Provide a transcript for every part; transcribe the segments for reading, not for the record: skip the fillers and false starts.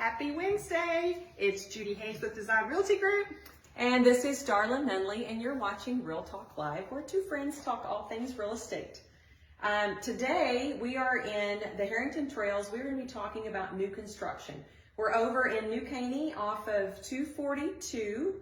Happy Wednesday. It's Judy Hayes with Design Realty Group. And this is Darla and Judy, and you're watching Real Talk Live, where two friends talk all things real estate. Today, we are in the Harrington Trails. We're going to be talking about new construction. We're over in New Caney off of 242.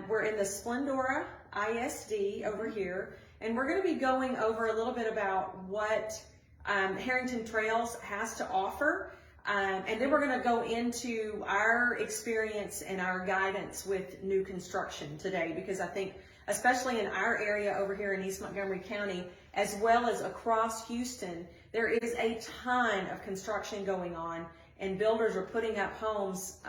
We're in the Splendora ISD over here, and we're going to be going over a little bit about what Harrington Trails has to offer. And then we're going to go into our experience and our guidance with new construction today, because I think, especially in our area over here in East Montgomery County, as well as across Houston, there is a ton of construction going on, and builders are putting up homes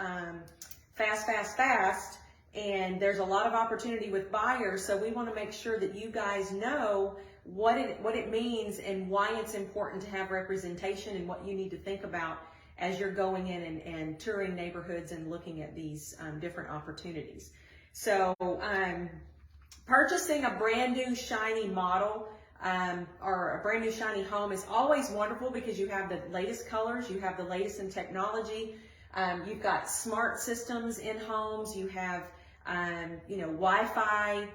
fast, and there's a lot of opportunity with buyers. So we want to make sure that you guys know what it means and why it's important to have representation and what you need to think about as you're going in and touring neighborhoods and looking at these different opportunities. So purchasing a brand new shiny model or a brand new shiny home is always wonderful, because you have the latest colors, you have the latest in technology, you've got smart systems in homes, you have Wi-Fi,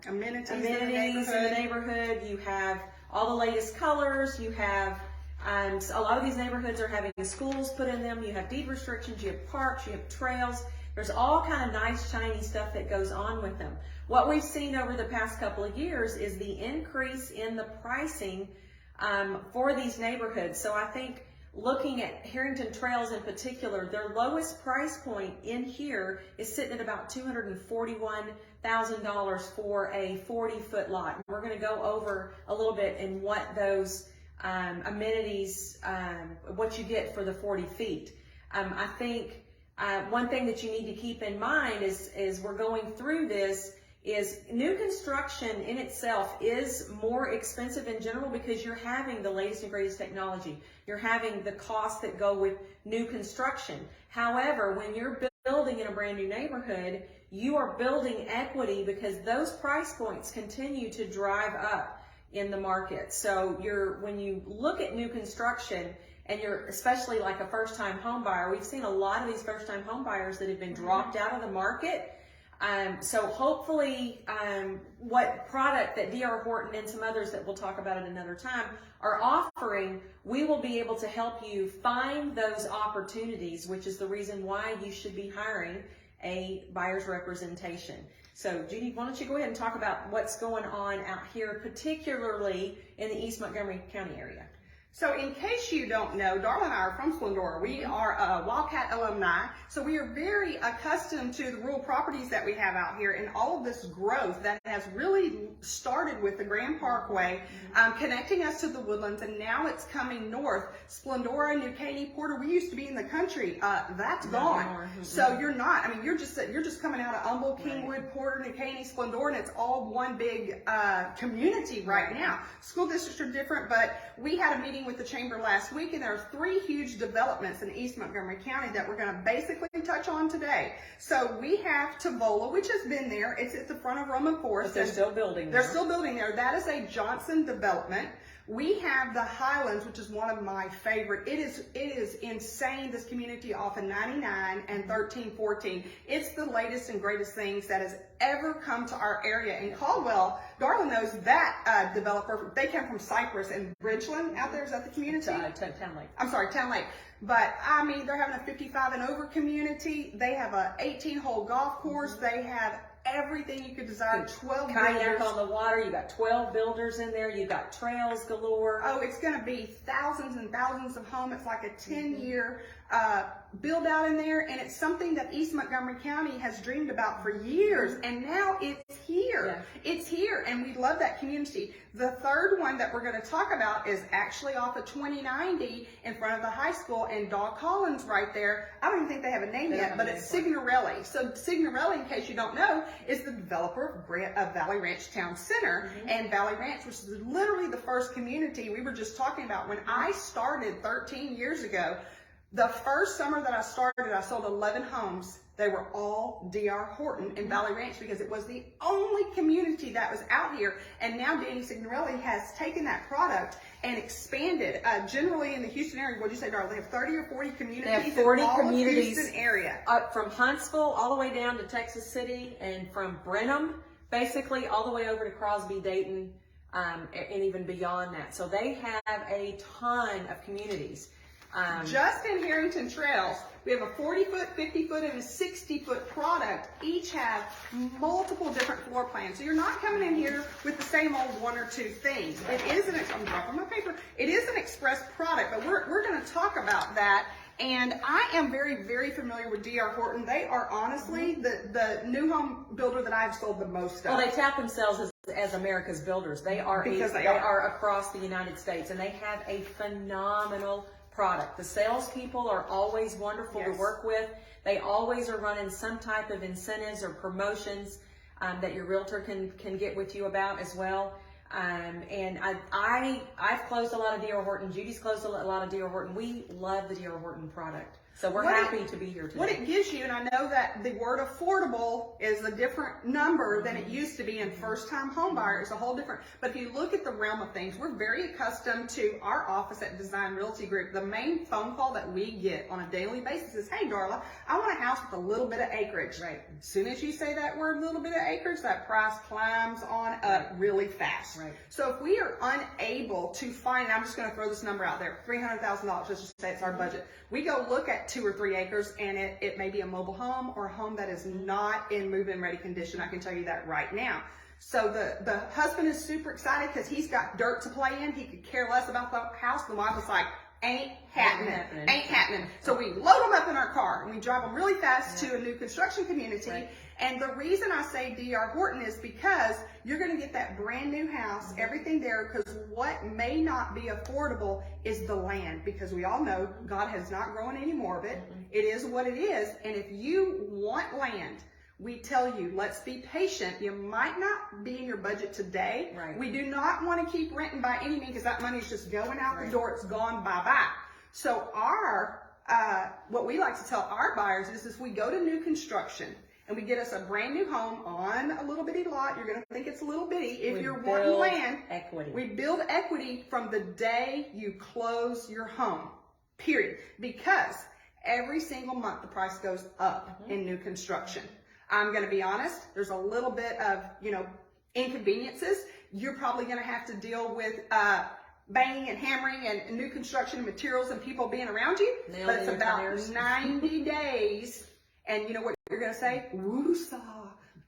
amenities in the neighborhood, you have all the latest colors, you have a lot of these neighborhoods are having schools put in them, you have deed restrictions, you have parks, you have trails. There's all kind of nice shiny stuff that goes on with them. What we've seen over the past couple of years is the increase in the pricing for these neighborhoods. So I think looking at Harrington Trails in particular, their lowest price point in here is sitting at about $241,000 for a 40-foot lot. We're going to go over a little bit in what those amenities, what you get for the 40 feet. I think one thing that you need to keep in mind is we're going through this is new construction in itself is more expensive in general, because you're having the latest and greatest technology. You're having the costs that go with new construction. However, when you're building in a brand new neighborhood, you are building equity, because those price points continue to drive up in the market. So when you look at new construction, and you're especially like a first-time home buyer, we've seen a lot of these first-time home buyers that have been dropped out of the market. So hopefully what product that DR Horton and some others that we'll talk about at another time are offering, we will be able to help you find those opportunities, which is the reason why you should be hiring a buyer's representation. So Judy, why don't you go ahead and talk about what's going on out here, particularly in the East Montgomery County area. So in case you don't know, Darla and I are from Splendora. We are Wildcat alumni, so we are very accustomed to the rural properties that we have out here and all of this growth that has really started with the Grand Parkway, connecting us to the woodlands, and now it's coming north. Splendora, New Caney, Porter, we used to be in the country. That's gone. So you're not, you're just coming out of Humble, Kingwood, Porter, New Caney, Splendora, and it's all one big community right now. School districts are different, but we had a meeting with the chamber last week, and there are 3 huge developments in East Montgomery County that we're going to basically touch on today. So we have Tavola, which has been there. It's at the front of Roman Forest. But they're still building there. They're still building there. That is a Johnson development. We have the Highlands, which is one of my favorite. It is insane, this community off of 99 and 1314. It's the latest and greatest things that has ever come to our area. In Caldwell, Darla knows that developer. They came from Cypress and Bridgeland out there. Is that the community? Town Lake. I'm sorry, Town Lake. But they're having a 55 and over community. They have a 18-hole golf course. They have everything you could desire. 12 kayak on the water. You got 12 builders in there. You got trails galore. Oh, it's going to be thousands and thousands of homes. It's like a 10-year build out in there, and it's something that East Montgomery County has dreamed about for years, and now it's here. Yeah. It's here, and we love that community. The third one that we're going to talk about is actually off of 2090 in front of the high school, and Dog Collins right there. I don't even think they have a name yet, but it's Signorelli. So Signorelli, in case you don't know, is the developer of Valley Ranch Town Center, and Valley Ranch, which is literally the first community we were just talking about. When I started 13 years ago, the first summer that I started, I sold 11 homes. They were all DR Horton in Valley Ranch, because it was the only community that was out here. And now Danny Signorelli has taken that product and expanded. Generally in the Houston area, what'd you say, Darla? They have 30 or 40 communities. They have 40 in all communities of Houston area. From Huntsville all the way down to Texas City, and from Brenham, basically all the way over to Crosby, Dayton, and even beyond that. So they have a ton of communities. Just in Harrington Trails, we have a 40-foot, 50-foot, and a 60-foot product. Each have multiple different floor plans. So you're not coming in here with the same old one or two things. It is I'm dropping my paper. It is an express product, but we're going to talk about that. And I am very, very familiar with DR Horton. They are honestly the new home builder that I've sold the most of. Well, they tout themselves as America's builders. They are across the United States, and they have a phenomenal product. The salespeople are always wonderful to work with. They always are running some type of incentives or promotions that your realtor can get with you about as well. And I've closed a lot of DR Horton. Judy's closed a lot of DR Horton. We love the DR Horton product. So we're happy to be here today. What it gives you, and I know that the word affordable is a different number than it used to be in first-time home buyer. It's a whole different, but if you look at the realm of things, we're very accustomed to our office at Design Realty Group. The main phone call that we get on a daily basis is, hey, Darla, I want a house with a little bit of acreage. Right. As soon as you say that word, little bit of acreage, that price climbs on up really fast. Right. So if we are unable to find, I'm just going to throw this number out there, $300,000, let's just say it's our budget. We go look at 2 or 3 acres, and it may be a mobile home or a home that is not in move-in ready condition. I can tell you that right now. So the husband is super excited because he's got dirt to play in. He could care less about the house. The wife was like, ain't happening. So we load them up in our car and we drive them really fast to a new construction community. Right. And the reason I say DR Horton is because you're going to get that brand new house, everything there, because what may not be affordable is the land, because we all know God has not grown any more of it. It is what it is. And if you want land, we tell you, let's be patient. You might not be in your budget today. Right. We do not want to keep renting by any means, because that money is just going out the door. It's gone bye-bye. So what we like to tell our buyers is if we go to new construction and we get us a brand new home on a little bitty lot, you're going to think it's a little bitty. If you're wanting land, we build equity from the day you close your home, period. Because every single month the price goes up in new construction. I'm going to be honest, there's a little bit of, inconveniences. You're probably going to have to deal with banging and hammering and new construction and materials and people being around you. But it's about 90 days. And you know what you're going to say? Woo-saw.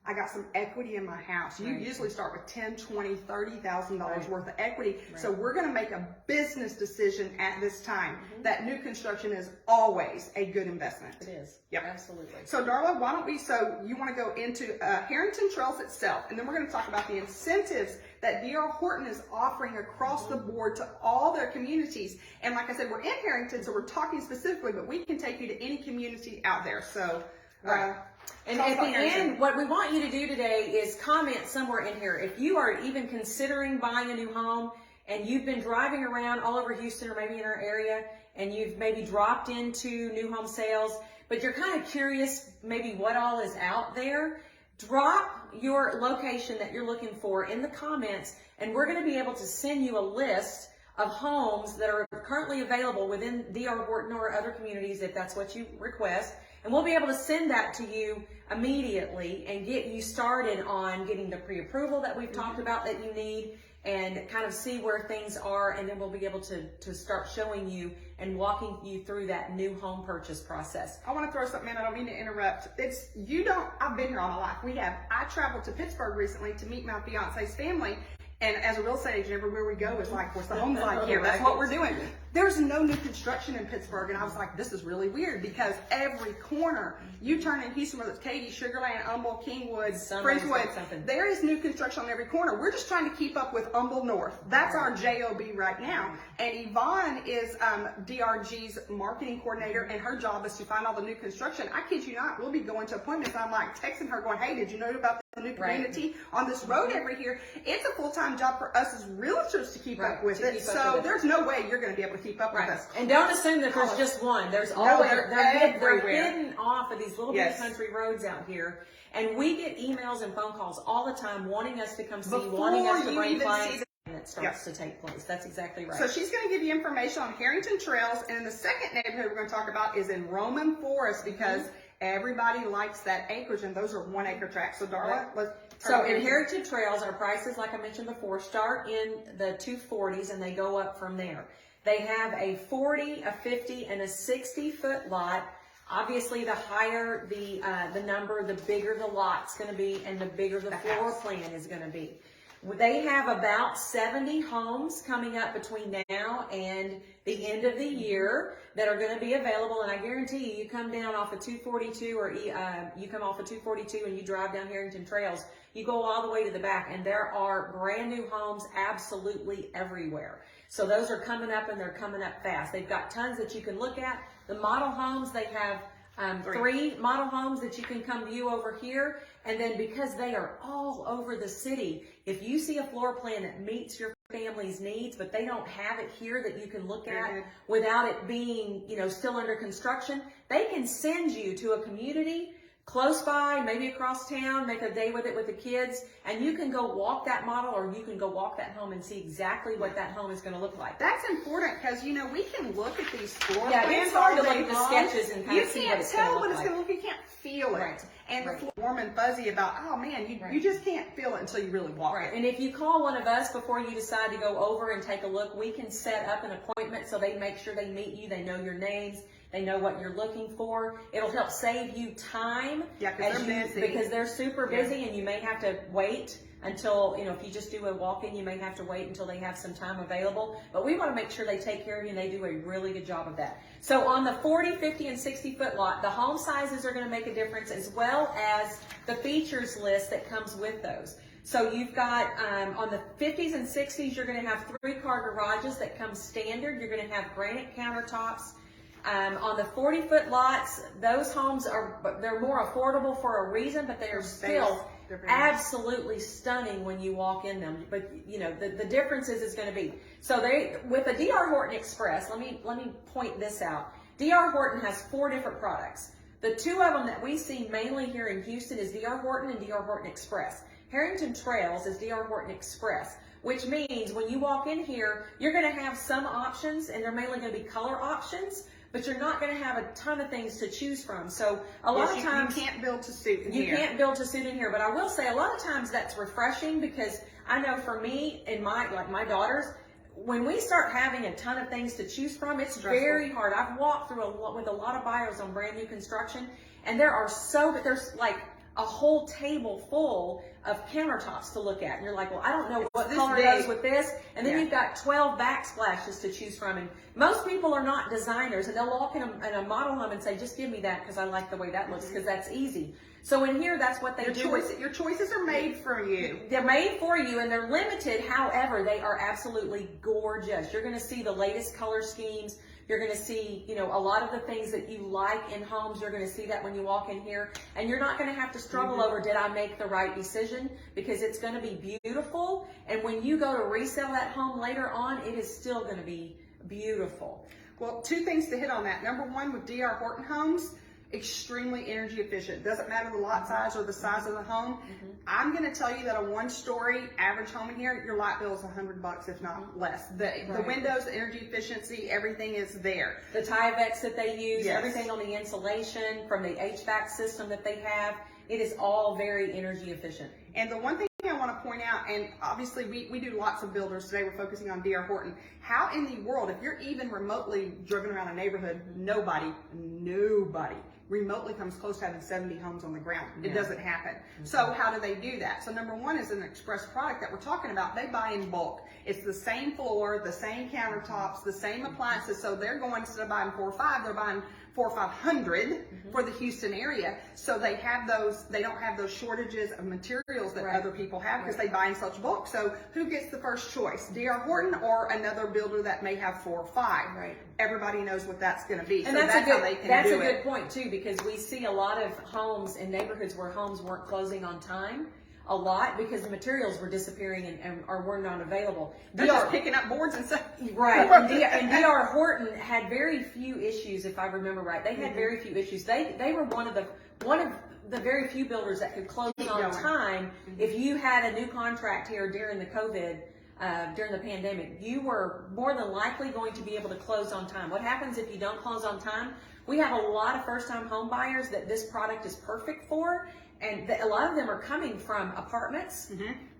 I got some equity in my house. You usually start with $10,000, $20,000, $30,000 worth of equity. So we're going to make a business decision at this time that new construction is always a good investment. It is. Yep. Absolutely. So Darla, why don't we, so you want to go into Harrington Trails itself, and then we're going to talk about the incentives that DR Horton is offering across the board to all their communities. And like I said, we're in Harrington, so we're talking specifically, but we can take you to any community out there. So, and at the end, what we want you to do today is comment somewhere in here. If you are even considering buying a new home and you've been driving around all over Houston or maybe in our area and you've maybe dropped into new home sales, but you're kind of curious maybe what all is out there, drop your location that you're looking for in the comments, and we're going to be able to send you a list of homes that are currently available within DR Horton or other communities if that's what you request. And we'll be able to send that to you immediately and get you started on getting the pre-approval that we've talked about that you need, and kind of see where things are, and then we'll be able to start showing you and walking you through that new home purchase process. I want to throw something in. I don't mean to interrupt. I've been here all my life. I traveled to Pittsburgh recently to meet my fiance's family. And as a real estate agent, everywhere we go is like, what's the homes like here? That's what we're doing. There's no new construction in Pittsburgh. And I was like, this is really weird, because every corner you turn in Houston, whether it's Katy, Sugar Land, Humble, Kingwood, Friendswood, there is new construction on every corner. We're just trying to keep up with Humble North. That's our JOB right now. And Yvonne is DRG's marketing coordinator, and her job is to find all the new construction. I kid you not, we'll be going to appointments. I'm like texting her going, hey, did you know about the new community on this road over here? It's a full-time job for us as realtors to keep up with it. So there's no way you're going to be able to keep up with us. And don't assume that there's just one. There's always, they're hidden off of these little bit country roads out here. And we get emails and phone calls all the time wanting us to come see, wanting us to bring clients. development starts to take place. That's exactly right. So she's going to give you information on Harrington Trails, and the second neighborhood we're going to talk about is in Roman Forest, because everybody likes that acreage, and those are 1 acre tracts. So Darla, let's. So in Harrington Trails, our prices, like I mentioned before, start in the 240s and they go up from there. They have a 40, a 50, and a 60-foot lot. Obviously, the higher the number, the bigger the lot's going to be, and the bigger the floor plan is going to be. They have about 70 homes coming up between now and the end of the year that are going to be available. And I guarantee you, you come down off of 242 or you come off of 242 and you drive down Harrington Trails, you go all the way to the back, and there are brand new homes absolutely everywhere. So those are coming up, and they're coming up fast. They've got tons that you can look at. The model homes, they have 3 model homes that you can come view over here. And then because they are all over the city, if you see a floor plan that meets your family's needs, but they don't have it here that you can look at without it being, still under construction, they can send you to a community close by, maybe across town, make a day with it with the kids, and you can go walk that model, or you can go walk that home and see exactly what that home is going to look like. That's important, because we can look at these floor plans. plans It's hard to look all at the day sketches and long. kind of see what it's going to look like. You can't tell what it's going to look. You can't feel it. Right. And the floor warm and fuzzy about, oh man, you just can't feel it until you really walk it. And if you call one of us before you decide to go over and take a look, we can set up an appointment so they make sure they meet you. They know your names. They know what you're looking for. It'll help save you time. Yeah, because they're super busy, and you may have to wait until, if you just do a walk-in, you may have to wait until they have some time available. But we want to make sure they take care of you, and they do a really good job of that. So on the 40, 50, and 60-foot lot, the home sizes are going to make a difference, as well as the features list that comes with those. So you've got, on the 50s and 60s, you're going to have 3-car garages that come standard. You're going to have granite countertops. On the 40-foot lots, those homes they're more affordable for a reason, but they are still absolutely stunning when you walk in them. But the difference is going to be, so with the DR Horton Express, let me point this out. DR Horton has 4 different products. The 2 of them that we see mainly here in Houston is DR Horton and DR Horton Express. Harrington Trails is DR Horton Express, which means when you walk in here, you're going to have some options, and they're mainly going to be color options, but you're not going to have a ton of things to choose from. So a lot of times you can't build to suit in here. You can't build to suit in here, but I will say a lot of times that's refreshing, because I know for me and my daughters, when we start having a ton of things to choose from, it's very hard. I've walked through with a lot of buyers on brand new construction, and there's like a whole table full of countertops to look at. And you're like, well, I don't know what color goes with this. And then you've got 12 backsplashes to choose from. And most people are not designers, and they'll walk in a model home and say, just give me that because I like the way that looks, because that's easy. So in here, that's what they do. Your choices are made for you. They're made for you, and they're limited. However, they are absolutely gorgeous. You're going to see the latest color schemes. You're going to see, a lot of the things that you like in homes. You're going to see that when you walk in here, and you're not going to have to struggle over, did I make the right decision? Because it's going to be beautiful. And when you go to resell that home later on, it is still going to be beautiful. Well, 2 things to hit on that. Number 1, with DR Horton homes, extremely energy efficient. Doesn't matter the lot size or the size of the home. I'm going to tell you that a 1-story average home in here, your light bill is $100, if not less. The windows, the energy efficiency, everything is there. The Tyvek that they use, everything on the insulation, from the HVAC system that they have, it is all very energy efficient. And the one thing I want to point out, and obviously we do lots of builders today, we're focusing on DR Horton. How in the world, if you're even remotely driven around a neighborhood, nobody remotely comes close to having 70 homes on the ground. It doesn't happen. So how do they do that? So number 1 is an express product that we're talking about. They buy in bulk. It's the same floor, the same countertops, the same appliances. So they're going, instead of buying 4 or 5, they're buying 400 or 500 for the Houston area. So they don't have those shortages of materials that other people have, because they buy in such bulk. So who gets the first choice? DR Horton or another builder that may have 4 or 5? Right. Everybody knows what that's going to be. And so that's a good point too, because we see a lot of homes in neighborhoods where homes weren't closing on time. A lot, because the materials were disappearing or were not available. They're just picking up boards and stuff. Right. And DR Horton had very few issues, if I remember right. They had very few issues. They were one of the very few builders that could close on time. If you had a new contract here during the COVID during the pandemic, you were more than likely going to be able to close on time. What happens if you don't close on time? We have a lot of first-time home buyers that this product is perfect for, and a lot of them are coming from apartments,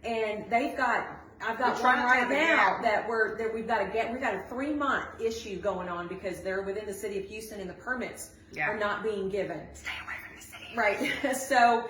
and I've got one right now that we've got a 3-month issue going on because they're within the city of Houston and the permits are not being given. Stay away from the city. Right. So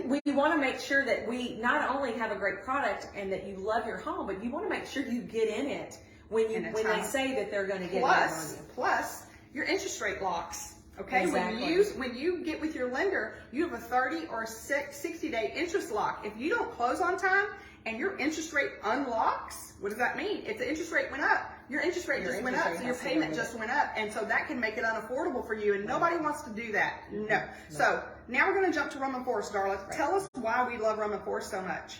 we want to make sure that we not only have a great product and that you love your home, but you want to make sure you get in it when they say that they're going to get it on you. Plus, your interest rate locks. Okay, Exactly. when you get with your lender, you have a 30 or 60-day interest lock. If you don't close on time and your interest rate unlocks, what does that mean? If the interest rate went up, your interest rate just went up, so your payment just went up, and so that can make it unaffordable for you, and nobody wants to do that. No. So now we're going to jump to Roman Forest, Darla. Tell us why we love Roman Forest so much.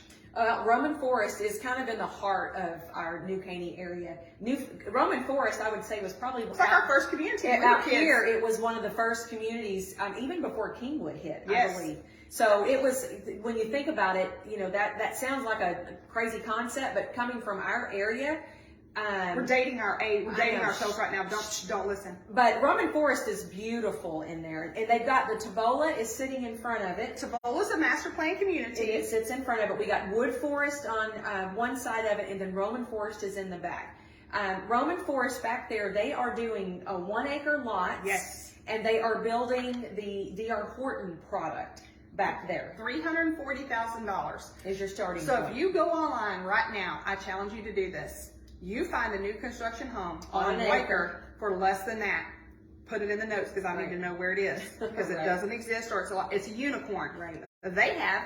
Roman Forest is kind of in the heart of our New Caney area. Roman Forest, I would say, was probably It's like our first community. out here. It was one of the first communities, even before Kingwood hit, I believe. So it was, when you think about it, you know, that sounds like a crazy concept, but coming from our area. We're dating ourselves right now. Don't listen. But Roman Forest is beautiful in there, and they've got the Tabola is sitting in front of it. Tabola's a master plan community. It sits in front of it. We got Wood Forest on one side of it, and then Roman Forest is in the back. Roman Forest back there, they are doing a 1-acre lot. Yes. And they are building the DR Horton product back there. $340,000 is your starting So point. if you go online right now, I challenge you to do this. You find a new construction home on an acre for less than that. Put it in the notes because I need to know where it is, because it doesn't exist, or it's a unicorn. Right. They have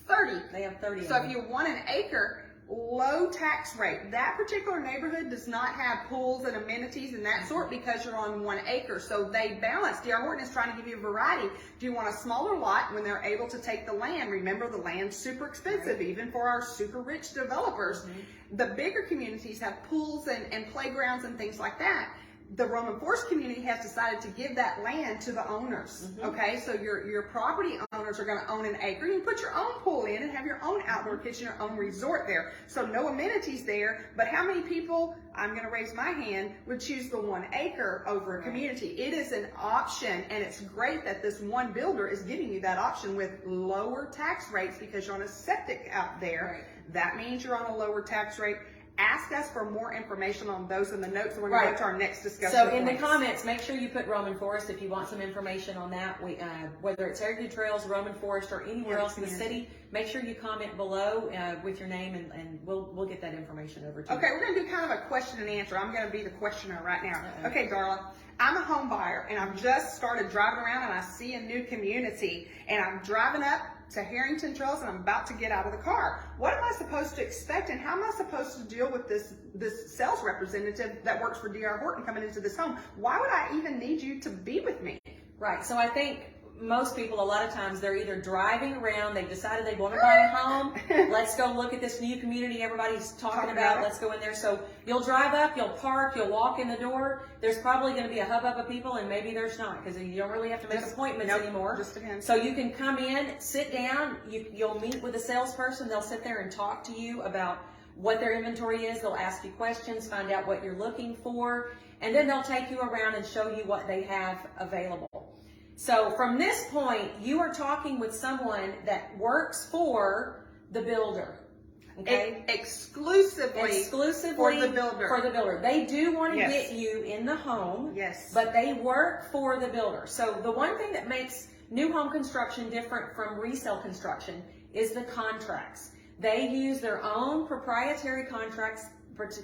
30. They have 30. So if you want an acre, low tax rate. That particular neighborhood does not have pools and amenities and that sort because you're on 1 acre. So they balance. DR Horton is trying to give you a variety. Do you want a smaller lot when they're able to take the land? Remember, the land's super expensive, even for our super rich developers. The bigger communities have pools and playgrounds and things like that. The Roman Forest community has decided to give that land to the owners. Okay, so your property owners are going to own an acre. You can put your own pool in and have your own outdoor kitchen, your own resort there. So no amenities there, but how many people, I'm going to raise my hand, would choose the 1 acre over a community? It is an option, and it's great that this one builder is giving you that option with lower tax rates because you're on a septic out there. That means you're on a lower tax rate. Ask us for more information on those in the notes, and we're going to go to our next discussion. So in the comments, make sure you put Roman Forest if you want some information on that. Whether it's Heritage Trails, Roman Forest, or anywhere else in the city, make sure you comment below with your name, and we'll get that information over to you. Okay, we're going to do kind of a question and answer. I'm going to be the questioner right now. Okay, Darla, I'm a home buyer, and I've just started driving around, and I see a new community, and I'm driving up to Harrington Trails, and I'm about to get out of the car. What am I supposed to expect, and how am I supposed to deal with this sales representative that works for DR Horton coming into this home? Why would I even need you to be with me? Right. So I think most people, a lot of times, they're either driving around, they've decided they want to buy a home. Let's go look at this new community everybody's talking about. Let's go in there. So you'll drive up, you'll park, you'll walk in the door. There's probably going to be a hubbub of people, and maybe there's not, because you don't really have to make appointments anymore. Just depends. So you can come in, sit down, you'll meet with a salesperson. They'll sit there and talk to you about what their inventory is. They'll ask you questions, find out what you're looking for, and then they'll take you around and show you what they have available. So from this point, you are talking with someone that works for the builder. Okay? Exclusively for the builder. For the builder. They do want to get you in the home. Yes. But they work for the builder. So the one thing that makes new home construction different from resale construction is the contracts. They use their own proprietary contracts.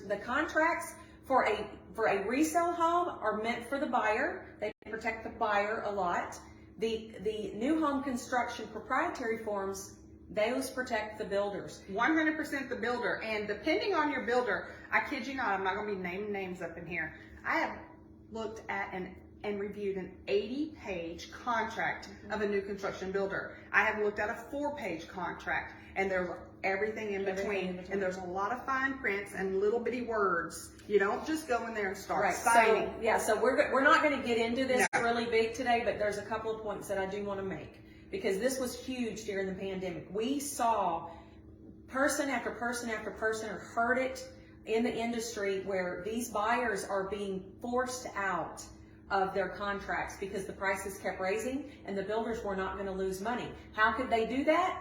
The contracts for a resale home are meant for the buyer. They protect the buyer a lot. The new home construction proprietary forms, those protect the builders. 100% the builder. And depending on your builder, I kid you not, I'm not going to be naming names up in here. I have looked at and reviewed an 80-page contract of a new construction builder. I have looked at a 4-page contract, and there's everything in between. And there's a lot of fine prints and little bitty words. You don't just go in there and start signing. So we're not going to get into this really big today, but there's a couple of points that I do want to make, because this was huge during the pandemic. We saw person after person after person have heard it in the industry where these buyers are being forced out of their contracts because the prices kept raising and the builders were not going to lose money. How could they do that?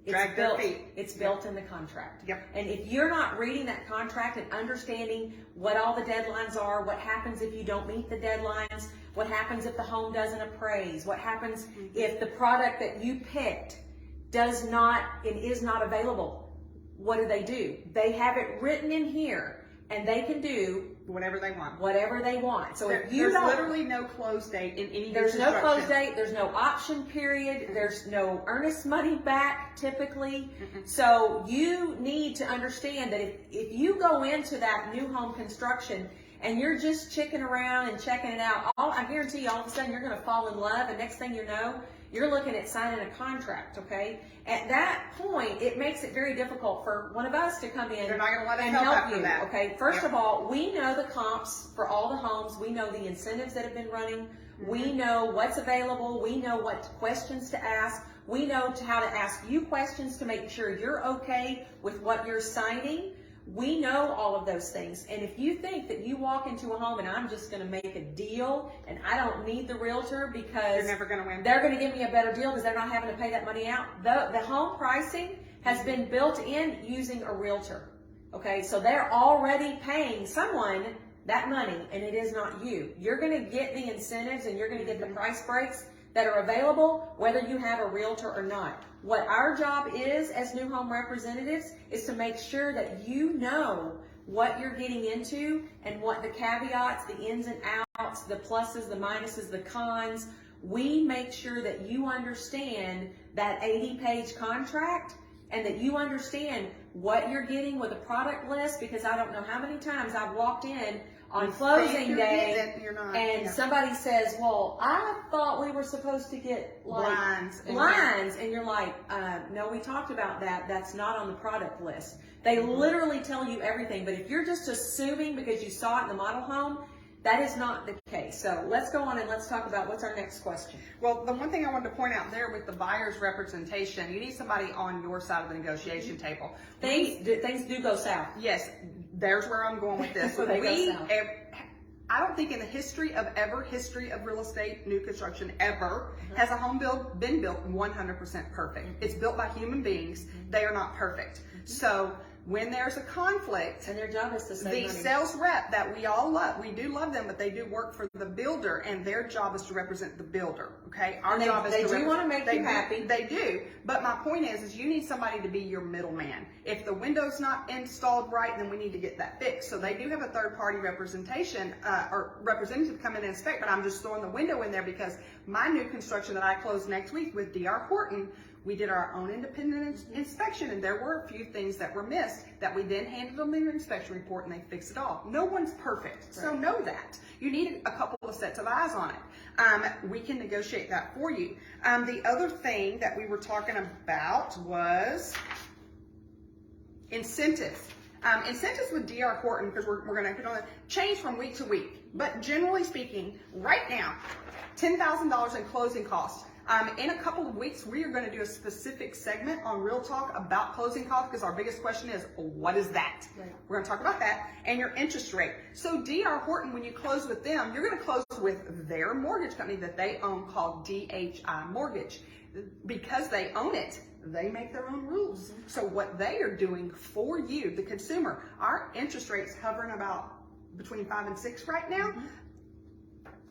Drag their feet. It's built in the contract. Yep. And if you're not reading that contract and understanding what all the deadlines are, what happens if you don't meet the deadlines, what happens if the home doesn't appraise, what happens if the product that you picked does not and is not available, what do? They have it written in here and they can do whatever they want. Whatever they want. So if you there's don't, literally no close date in any there's no construction. close date, there's no option period, there's no earnest money back typically. So you need to understand that if you go into that new home construction and you're just checking around and checking it out, I guarantee you all of a sudden you're going to fall in love, and next thing you know, you're looking at signing a contract, okay? At that point, it makes it very difficult for one of us to come in They're not gonna let us and help help after you, that. okay? First of all, we know the comps for all the homes. We know the incentives that have been running. We know what's available. We know what questions to ask. We know how to ask you questions to make sure you're okay with what you're signing. We know all of those things. And if you think that you walk into a home and I'm just going to make a deal and I don't need the realtor because You're never going to win. they're going to give me a better deal because they're not having to pay that money out. The home pricing has been built in using a realtor. Okay, so they're already paying someone that money and it is not you. You're going to get the incentives and you're going to get the price breaks that are available whether you have a realtor or not. What our job is as new home representatives is to make sure that you know what you're getting into and what the caveats, the ins and outs, the pluses, the minuses, the cons. We make sure that you understand that 80-page contract and that you understand what you're getting with a product list, because I don't know how many times I've walked in on closing day and somebody says, well, I thought we were supposed to get like blinds. And you're like, no, we talked about that. That's not on the product list. They literally tell you everything. But if you're just assuming because you saw it in the model home, that is not the case. So let's go on and let's talk about what's our next question. Well, the one thing I wanted to point out there with the buyer's representation, you need somebody on your side of the negotiation table. Things do go south. Yes, there's where I'm going with this. I don't think in the history of real estate, new construction ever, has a home been built 100% perfect. It's built by human beings. They are not perfect. So when there's a conflict, and their job is to save money. The sales rep that we all love, we do love them, but they do work for the builder, and their job is to represent the builder. Okay, our job is they do want to make you happy. They do, but my point is you need somebody to be your middleman. If the window's not installed right, then we need to get that fixed. So they do have a third-party representation or representative come in and inspect. But I'm just throwing the window in there because my new construction that I closed next week with DR Horton, we did our own independent inspection, and there were a few things that were missed that we then handed them in their inspection report, and they fixed it all. No one's perfect, so know that. You need a couple of sets of eyes on it. We can negotiate that for you. The other thing that we were talking about was incentives. Incentives with DR Horton, because we're going to put on that, change from week to week. But generally speaking, right now, $10,000 in closing costs. In a couple of weeks, we are going to do a specific segment on Real Talk about closing costs because our biggest question is, what is that? Right. We're going to talk about that and your interest rate. So DR Horton, when you close with them, you're going to close with their mortgage company that they own called DHI Mortgage. Because they own it, they make their own rules. So what they are doing for you, the consumer, our interest rate's hovering about between 5 and 6 right now.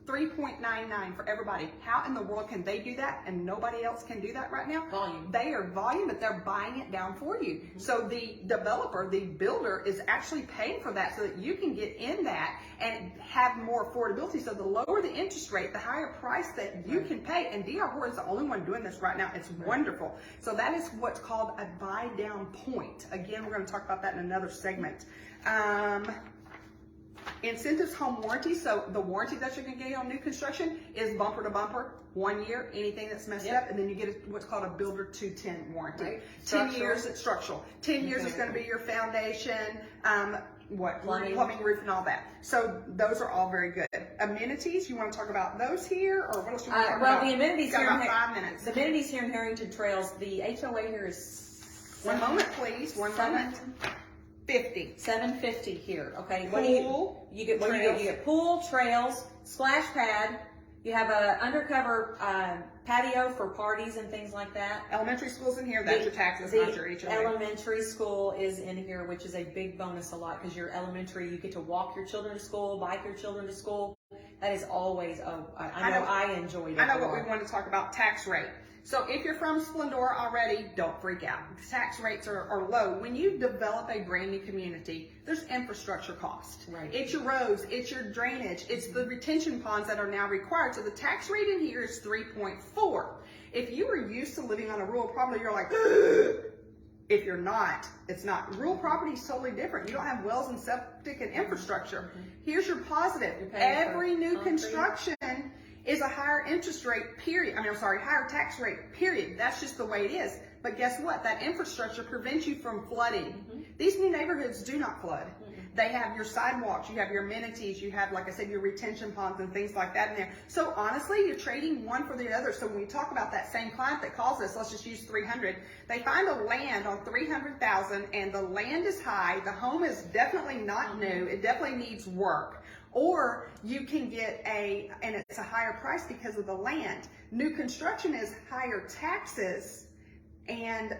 3.99 for everybody. How in the world can they do that and nobody else can do that right now? Volume. They are volume, but they're buying it down for you. So the developer, the builder, is actually paying for that so that you can get in that and have more affordability. So the lower the interest rate, the higher price that you can pay. And DR Horton's the only one doing this right now. It's wonderful. So that is what's called a buy down point. Again, we're going to talk about that in another segment. Incentives home warranty. So the warranty that you're going to get on new construction is bumper to bumper, 1 year, anything that's messed up, and then you get what's called a builder 210 warranty. Right. 10 years it's structural. 10 years is going to be your foundation, plumbing, roof, and all that. So those are all very good. Amenities, you want to talk about those here, or what else you want to talk about? The amenities here. Got about 5 minutes. The amenities here in Harrington Trails, the HOA here is One moment, please. One moment. 50. $750 here. Okay. Pool, you get? What do you get? You get pool, trails, splash pad. You have a undercover patio for parties and things like that. Elementary school's in here. That's your taxes, not your HOA. Elementary school is in here, which is a big bonus a lot because you're elementary. You get to walk your children to school, bike your children to school. That is always, I know I enjoyed it. I know what we want to talk about, tax rate. So if you're from Splendora already, don't freak out. Tax rates are low. When you develop a brand new community, there's infrastructure cost. Right. It's your roads, it's your drainage, it's the retention ponds that are now required. So the tax rate in here is 3.4. If you were used to living on a rural property, you're like, ugh. If you're not, it's not. Rural property is totally different. You don't have wells and septic and infrastructure. Here's your positive. Every new construction is a higher interest rate, period. Higher tax rate, period. That's just the way it is. But guess what? That infrastructure prevents you from flooding. These new neighborhoods do not flood. They have your sidewalks, you have your amenities, you have, like I said, your retention ponds and things like that in there. So honestly, you're trading one for the other. So when we talk about that same client that calls us, let's just use 300. They find a land on 300,000 and the land is high. The home is definitely not new. It definitely needs work. Or you can get and it's a higher price because of the land. New construction is higher taxes and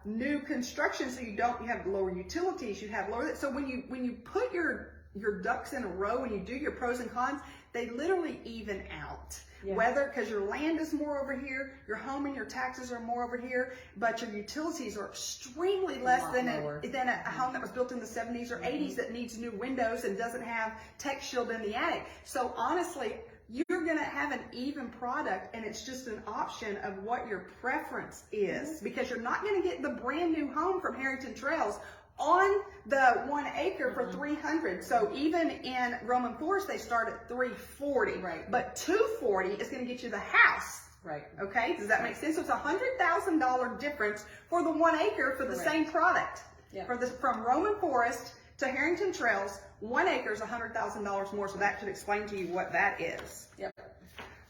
new construction, so you have lower utilities, you have lower. So when you put your ducks in a row and you do your pros and cons, they literally even out. Yeah. Whether because your land is more over here, your home and your taxes are more over here, but your utilities are extremely less than a home that was built in the 70s or 80s that needs new windows and doesn't have tech shield in the attic. So honestly, you're going to have an even product, and it's just an option of what your preference is, because you're not going to get the brand new home from Harrington Trails on the 1 acre for 300. So even in Roman Forest, they start at 340. Right. But 240 is going to get you the house. Right. Okay. Does that make sense? So it's $100,000 difference for the 1 acre for the same product. Yeah. From Roman Forest to Harrington Trails, 1 acre is $100,000 more. So that should explain to you what that is. Yep.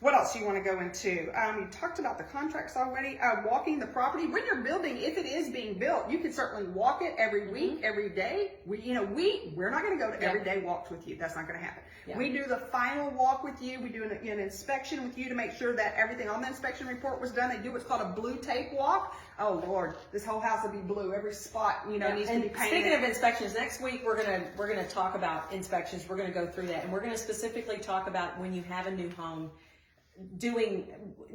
What else do you want to go into? You talked about the contracts already. Walking the property. When you're building, if it is being built, you can certainly walk it every week, every day. We're not going to go to everyday walks with you. That's not going to happen. Yeah. We do the final walk with you. We do an inspection with you to make sure that everything on the inspection report was done. They do what's called a blue tape walk. Oh Lord, this whole house will be blue. Every spot, needs to be painted. Speaking of inspections, next week we're gonna talk about inspections. We're gonna go through that, and we're gonna specifically talk about when you have a new home, doing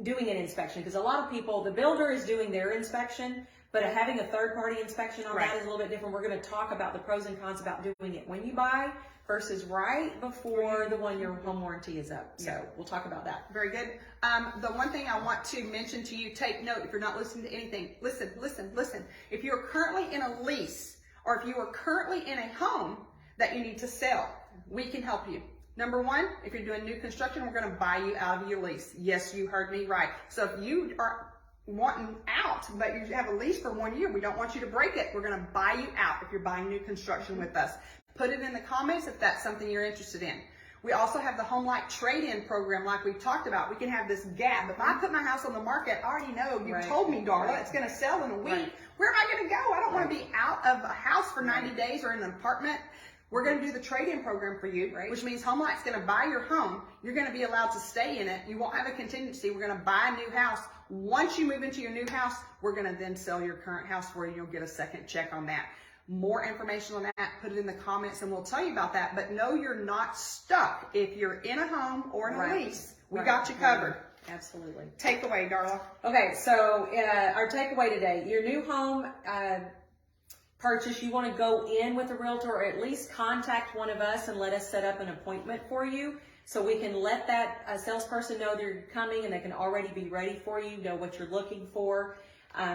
an inspection, because a lot of people, the builder is doing their inspection, but having a third-party inspection on that is a little bit different. We're going to talk about the pros and cons about doing it when you buy versus right before the 1-year home warranty is up. So we'll talk about that. Very good. The one thing I want to mention to you, take note, if you're not listening to anything, listen. If you're currently in a lease, or if you are currently in a home that you need to sell, we can help you. Number one, if you're doing new construction, we're going to buy you out of your lease. Yes, you heard me right. So if you are wanting out, but you have a lease for 1 year, we don't want you to break it. We're going to buy you out if you're buying new construction with us. Put it in the comments if that's something you're interested in. We also have the Home Light Trade-In program like we talked about. We can have this gap. If I put my house on the market, I already know, you told me, Darla, it's going to sell in a week. Where am I going to go? I don't want to be out of a house for 90 days or in an apartment. We're going to do the trade-in program for you, which means Home Light's going to buy your home. You're going to be allowed to stay in it. You won't have a contingency. We're going to buy a new house. Once you move into your new house, we're going to then sell your current house for you. You'll get a second check on that. More information on that, put it in the comments and we'll tell you about that. But no, you're not stuck. If you're in a home or in a lease, we got you covered. Absolutely. Takeaway, Darla. Okay, so our takeaway today, your new home purchase, you want to go in with a realtor, or at least contact one of us and let us set up an appointment for you, so we can let that salesperson know they're coming and they can already be ready for you, know what you're looking for.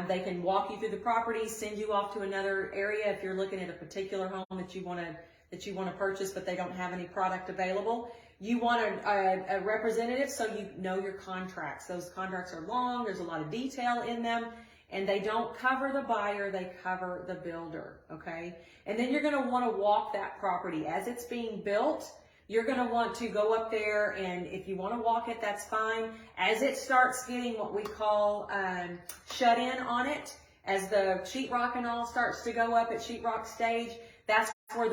They can walk you through the property, send you off to another area if you're looking at a particular home that you want to purchase, but they don't have any product available. You want a representative so you know your contracts. Those contracts are long. There's a lot of detail in them. And they don't cover the buyer, they cover the builder, okay? And then you're gonna wanna walk that property. As it's being built, you're gonna want to go up there, and if you wanna walk it, that's fine. As it starts getting what we call shut in on it, as the sheetrock and all starts to go up at sheetrock stage, that's where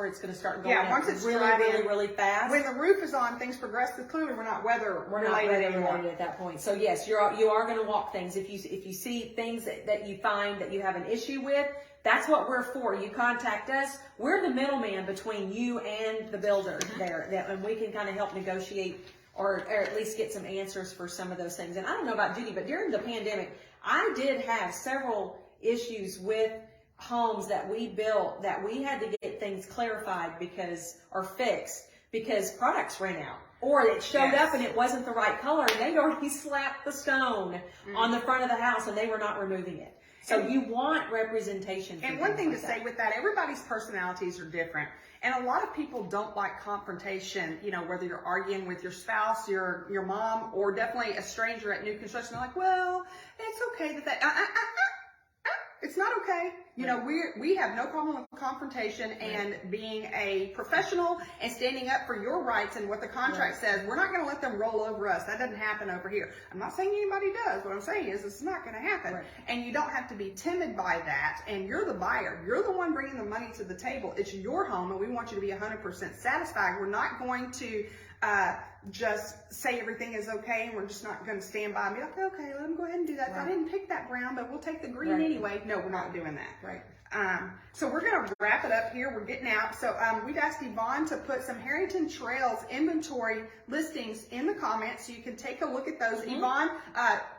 it's going to start going up once it's really fast. When the roof is on, things progress. Clearly, we're not weather related anymore at that point. So yes, you are going to walk things. If you see things that you find that you have an issue with, that's what we're for. You contact us. We're the middleman between you and the builder there, and we can kind of help negotiate or at least get some answers for some of those things. And I don't know about Judy, but during the pandemic, I did have several issues with homes that we built that we had to get things clarified or fixed because products ran out, or it showed up and it wasn't the right color and they'd already slapped the stone on the front of the house and they were not removing it. So you want representation. And one thing to say with that, everybody's personalities are different. And a lot of people don't like confrontation, whether you're arguing with your spouse, your mom, or definitely a stranger at new construction. They're like, well, it's okay it's not okay. We have no problem with confrontation and being a professional and standing up for your rights and what the contract says. We're not going to let them roll over us. That doesn't happen over here. I'm not saying anybody does. What I'm saying is it's not going to happen. Right. And you don't have to be timid by that. And you're the buyer. You're the one bringing the money to the table. It's your home, and we want you to be 100% satisfied. We're not going to just say everything is okay, and we're just not going to stand by and be like, okay, let them go ahead and do that. Right. I didn't pick that brown, but we'll take the green anyway. No, we're not doing that. Right. So we're going to wrap it up here. We're getting out. So we've asked Yvonne to put some Harrington Trails inventory listings in the comments so you can take a look at those. Yvonne,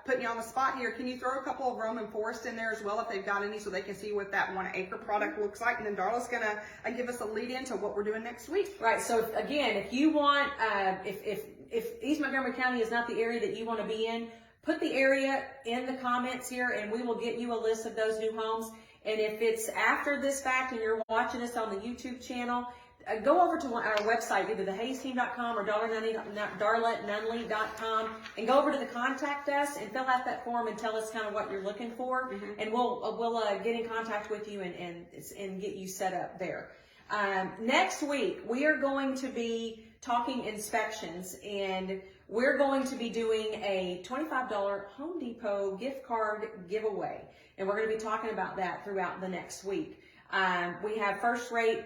putting you on the spot here, can you throw a couple of Roman Forest in there as well if they've got any so they can see what that 1 acre product looks like? And then Darla's going to give us a lead into what we're doing next week. Right. So again, if you want, if East Montgomery County is not the area that you want to be in, put the area in the comments here and we will get you a list of those new homes. And if it's after this fact and you're watching us on the YouTube channel, go over to our website, either thehayesteam.com or darlanunley.com, and go over to the contact us and fill out that form and tell us kind of what you're looking for, and we'll get in contact with you and get you set up there. Next week we are going to be talking inspections, and we're going to be doing a $25 Home Depot gift card giveaway, and we're going to be talking about that throughout the next week. We have First Rate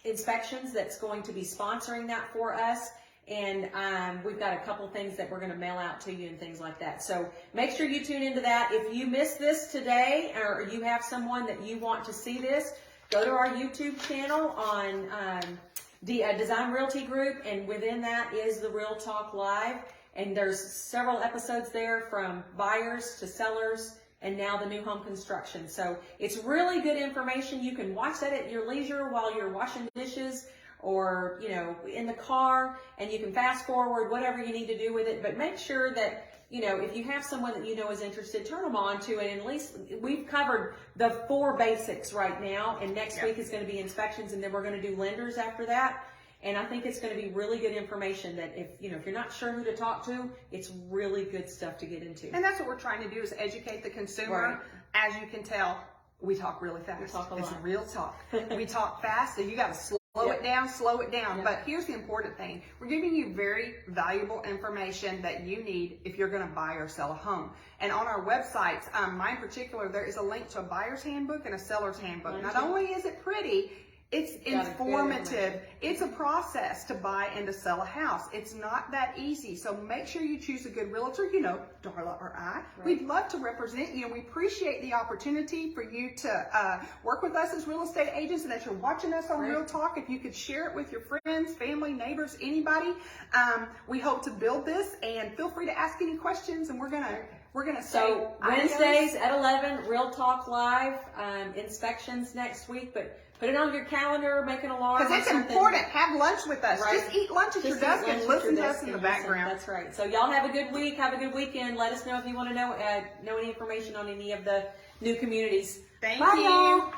Inspections that's going to be sponsoring that for us, and we've got a couple things that we're going to mail out to you and things like that. So make sure you tune into that. If you missed this today, or you have someone that you want to see this, go to our YouTube channel on Design Realty Group, and within that is the Real Talk Live, and there's several episodes there from buyers to sellers and now the new home construction. So it's really good information. You can watch that at your leisure while you're washing dishes or in the car, and you can fast forward whatever you need to do with it. But make sure that if you have someone that is interested, turn them on to it. And at least we've covered the 4 basics right now, and next week is going to be inspections, and then we're going to do lenders after that. And I think it's going to be really good information that if you're not sure who to talk to, it's really good stuff to get into. And that's what we're trying to do, is educate the consumer. Right. As you can tell, we talk really fast. We talk a lot. It's real talk. We talk fast, so you got to slow it down. Yep. But here's the important thing. We're giving you very valuable information that you need if you're going to buy or sell a home. And on our websites, mine in particular, there is a link to a buyer's handbook and a seller's handbook. Not only is it pretty, it's informative. It's a process to buy and to sell a house. It's not that easy. So make sure you choose a good realtor. Darla or I. Right. We'd love to represent you, and we appreciate the opportunity for you to work with us as real estate agents, and that you're watching us on Real Talk. If you could share it with your friends, family, neighbors, anybody. We hope to build this, and feel free to ask any questions, and we're gonna So Wednesdays at 11, Real Talk Live, inspections next week, but put it on your calendar, make an alarm. Because it's important. Have lunch with us. Right. Just eat lunch at your desk and listen to us in the background. That's right. So y'all have a good week. Have a good weekend. Let us know if you want to know any information on any of the new communities. Thank Bye, you. y'all.